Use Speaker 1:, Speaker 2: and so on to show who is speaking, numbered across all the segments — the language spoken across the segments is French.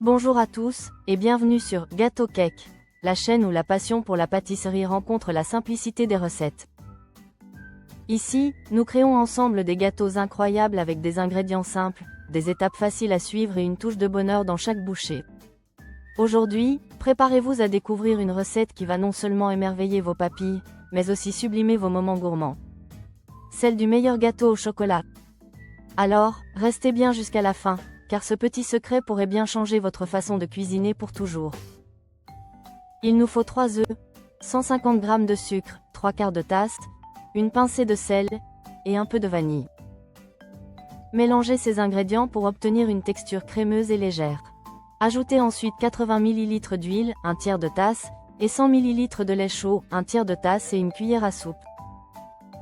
Speaker 1: Bonjour à tous, et bienvenue sur Gâteau Cake, la chaîne où la passion pour la pâtisserie rencontre la simplicité des recettes. Ici, nous créons ensemble des gâteaux incroyables avec des ingrédients simples, des étapes faciles à suivre et une touche de bonheur dans chaque bouchée. Aujourd'hui, préparez-vous à découvrir une recette qui va non seulement émerveiller vos papilles, mais aussi sublimer vos moments gourmands. Celle du meilleur gâteau au chocolat. Alors, restez bien jusqu'à la fin, car ce petit secret pourrait bien changer votre façon de cuisiner pour toujours. Il nous faut 3 œufs, 150 g de sucre, 3/4 de tasse, une pincée de sel, et un peu de vanille. Mélangez ces ingrédients pour obtenir une texture crémeuse et légère. Ajoutez ensuite 80 ml d'huile, 1/3 de tasse, et 100 ml de lait chaud, 1/3 de tasse et une cuillère à soupe.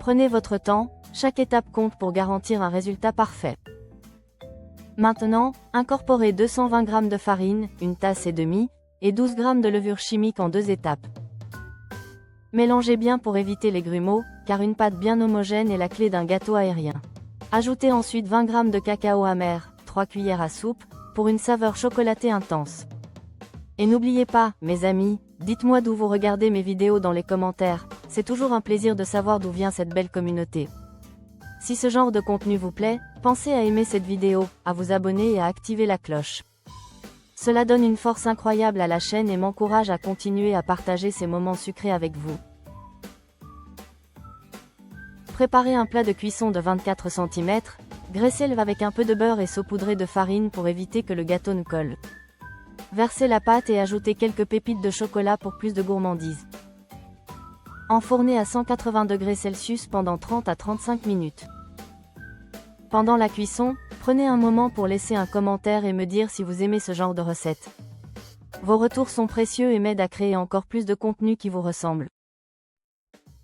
Speaker 1: Prenez votre temps, chaque étape compte pour garantir un résultat parfait. Maintenant, incorporez 220 g de farine, une tasse et demie, et 12 g de levure chimique en 2 étapes. Mélangez bien pour éviter les grumeaux, car une pâte bien homogène est la clé d'un gâteau aérien. Ajoutez ensuite 20 g de cacao amer, 3 cuillères à soupe, pour une saveur chocolatée intense. Et n'oubliez pas, mes amis, dites-moi d'où vous regardez mes vidéos dans les commentaires, c'est toujours un plaisir de savoir d'où vient cette belle communauté. Si ce genre de contenu vous plaît, pensez à aimer cette vidéo, à vous abonner et à activer la cloche. Cela donne une force incroyable à la chaîne et m'encourage à continuer à partager ces moments sucrés avec vous. Préparez un plat de cuisson de 24 cm, graissez-le avec un peu de beurre et saupoudrez de farine pour éviter que le gâteau ne colle. Versez la pâte et ajoutez quelques pépites de chocolat pour plus de gourmandise. Enfournez à 180°C pendant 30 à 35 minutes. Pendant la cuisson, prenez un moment pour laisser un commentaire et me dire si vous aimez ce genre de recette. Vos retours sont précieux et m'aident à créer encore plus de contenu qui vous ressemble.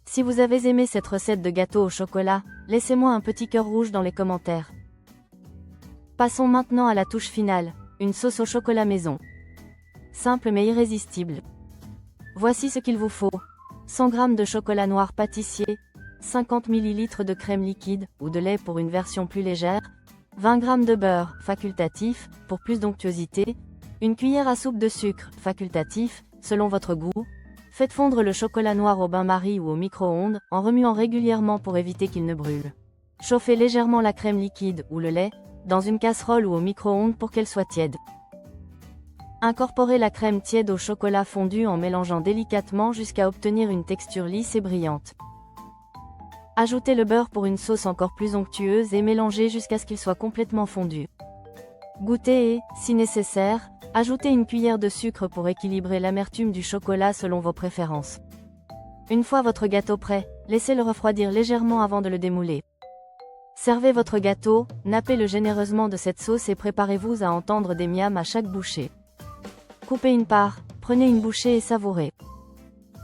Speaker 1: Si vous avez aimé cette recette de gâteau au chocolat, laissez-moi un petit cœur rouge dans les commentaires. Passons maintenant à la touche finale, une sauce au chocolat maison. Simple mais irrésistible. Voici ce qu'il vous faut. 100 g de chocolat noir pâtissier, 50 ml de crème liquide, ou de lait pour une version plus légère, 20 g de beurre, facultatif, pour plus d'onctuosité, une cuillère à soupe de sucre, facultatif, selon votre goût. Faites fondre le chocolat noir au bain-marie ou au micro-ondes, en remuant régulièrement pour éviter qu'il ne brûle. Chauffez légèrement la crème liquide, ou le lait, dans une casserole ou au micro-ondes pour qu'elle soit tiède. Incorporez la crème tiède au chocolat fondu en mélangeant délicatement jusqu'à obtenir une texture lisse et brillante. Ajoutez le beurre pour une sauce encore plus onctueuse et mélangez jusqu'à ce qu'il soit complètement fondu. Goûtez et, si nécessaire, ajoutez une cuillère de sucre pour équilibrer l'amertume du chocolat selon vos préférences. Une fois votre gâteau prêt, laissez-le refroidir légèrement avant de le démouler. Servez votre gâteau, nappez-le généreusement de cette sauce et préparez-vous à entendre des miams à chaque bouchée. Coupez une part, prenez une bouchée et savourez.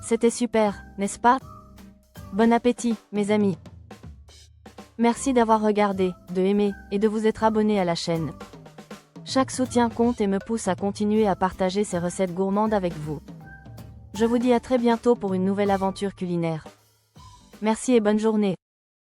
Speaker 1: C'était super, n'est-ce pas? Bon appétit, mes amis. Merci d'avoir regardé, de aimer, et de vous être abonné à la chaîne. Chaque soutien compte et me pousse à continuer à partager ces recettes gourmandes avec vous. Je vous dis à très bientôt pour une nouvelle aventure culinaire. Merci et bonne journée.